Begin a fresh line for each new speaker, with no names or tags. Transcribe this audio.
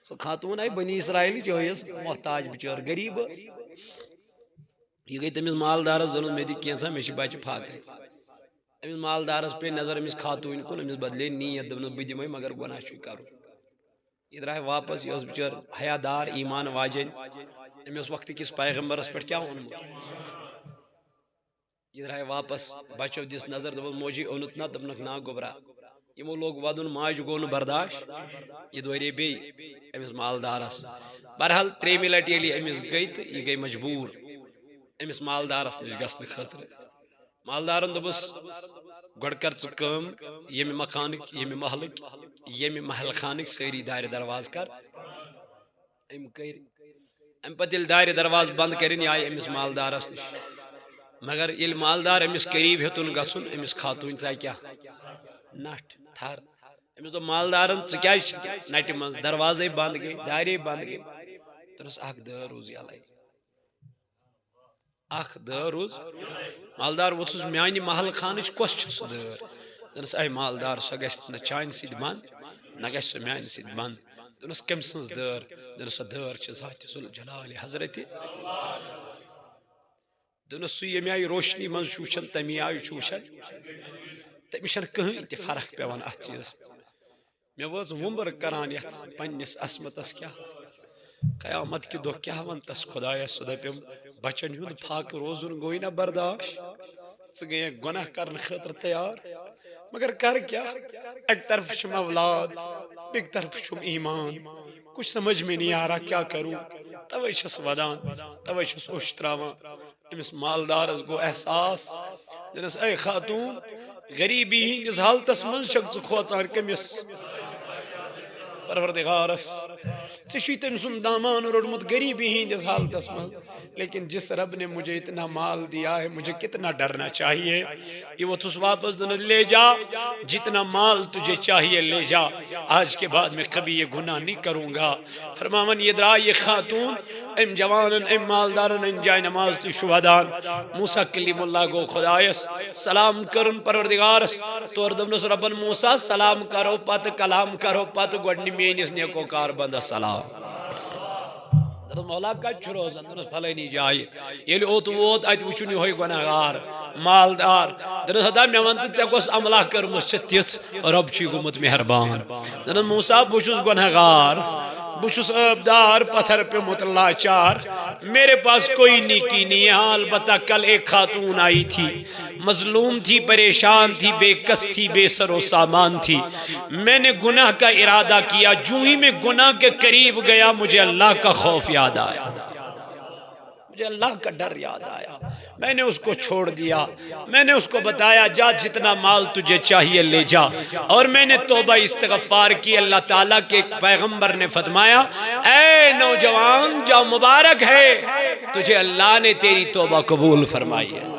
سو خاتون آئی بنی اسرائیل جو محتاج بچار غریب یہ گئی تمس مالدارس دن مے دی کینسا مے بچہ پھاکے امس مالدارس پہ نظر امس خاتون کن امس بدلے نیت دن بہ دمے مگر گناہ چھ کرو یہ درائے واپس یہ بچار حیا دار ایمان واجن امس وقت کس پیغمبرس پہ کیا اونمت یہ درائے واپس بچو دس نظر دپس موجی اونت نا دپنک نا گوبرا یمو لوگ ودن ماج گو نہ برداشت یہ دورے بی امس مالدارس بہرحال تریمہ لٹہ یلی امس گئی تو یہ گئی مجبور امس مالدارس نش گھنہ خاطر مالدارن دپس گۄڈٕ کر ژٕ کٲم ییٚمہِ مکانٕکۍ ییٚمہِ محلٕکۍ ییٚمہِ محل خانٕکۍ سٲری دارِ درواز کر أمۍ کٔرۍ امہِ پتہٕ ییٚلہِ دارِ درواز بند کٔرِنۍ یہِ آیہِ أمِس مالدارس نِش مگر ییٚلہِ مالدار أمِس قریٖب ہیوٚتُن گژھُن أمِس خاتوٗنۍ ژاے کیٛاہ نٹھ تھر أمِس دوٚپ مالدارن ژٕ کیٛازِ چھکھ نٹہِ منٛز دروازے بند گٔے دارے بند گٔے دوٚپنس اکھ دٲر روٗز یلے اکھ دٲر روٗز مالدار ووٚتھُس میانہِ محل خانٕچ کۄس چھِ سۄ دٲر دوٚپنس اے مالدار سۄ گژھِ نہ چانہِ سۭتۍ بند نہ گژھِ سۄ میانہِ سۭتۍ بند دوٚپنس کٔمۍ سٕنٛز دٲر دوٚپنس سۄ دٲر چھِ ذاتِ ذوالجلال حضرتِ دوٚپنس سُہ ییٚمہِ آیہِ روشنی منٛز چھُ وٕچھان تمی آیہِ چھُ وٕچھان تٔمِس چھنہٕ کٕہٕنۍ تہِ فرق پیٚوان اتھ چیٖزس مےٚ وٲژ وُمبر کران یتھ پننِس عصمتس کیٛاہ قیامت کہِ دۄہ کیٛاہ ون تس خۄدایا سُہ دپیم بچن ہُنٛد فاقہٕ روزُن گوٚوٕے نا برداشت ژٕ گٔیکھ گۄناہ کرنہٕ خٲطرٕ تیار مگر کر کیٛاہ اکہِ طرفہٕ چھُم اولاد بیٚکہِ طرفہٕ چھُم ایمان کچھ سمجھ میں نہیں آ رہا کیا کروں توے چھس ودان توے چھس اوٚش تراوان أمِس مالدارس گوٚو احساس دوٚپنس اے خاتوٗن غریٖبی ہِنٛدِس حالتس منٛز چھکھ ژٕ کھوژان کٔمِس پروردگارس ژےٚ چھُے تٔمۍ سُنٛد دامان روٚٹمُت غریٖبی ہِنٛدِس حالتس منٛز لیکن جس رب نے مجھے اتنا مال دیا ہے مجھے کتنا ڈرنا چاہیے یہ ووٚتھُس واپس دوٚپنس لے جا جتنا مال تجھے چاہیے لے جا آج کے بعد میں کبھی یہ گناہ نہیں کروں گا فرماون یہ درا یہ خاتون ام جوانن ام مالدارن ان جائے نماز تو شہدان موسیٰ کلیم اللہ گو خدایس سلام کرن پروردگارس تور دوٚپنس ربن موسیٰ سلام کرو پت کلام کرو پت گۄڈنہِ میٲنِس نیکو کار بندس سلام مولا کت چھُ روزان دوٚپنس فلٲنی جایہِ ییٚلہِ اوٚت ووت اتہِ وٕچھُن یِہوے گۄناہ گار مالدار دوٚپنس خدا مےٚ ون تہٕ ژےٚ کۄس عملا کٔرمٕژ چھےٚ تِژھ رۄب چھُے گوٚمُت مہربان دوٚپنس موسیٰ بہٕ چھُس گۄناہ گار بہٕ چھُس ٲبدار پتھر پیوٚمُت لاچار میرے پاس کوئی نیکی نہیں ہے البتہ کل ایک خاتون آئی تھی مظلوم تھی پریشان تھی بے کس تھی بے سر و سامان تھی میں نے گناہ کا ارادہ کیا جو ہی میں گناہ کے قریب گیا مجھے اللہ کا خوف یاد آیا مجھے اللہ کا ڈر یاد آیا میں نے اس کو چھوڑ دیا میں نے اس کو بتایا جا جتنا مال تجھے چاہیے لے جا اور میں نے توبہ استغفار کی اللہ تعالیٰ کے پیغمبر نے فرمایا اے نوجوان جا مبارک ہے تجھے اللہ نے تیری توبہ قبول فرمائی ہے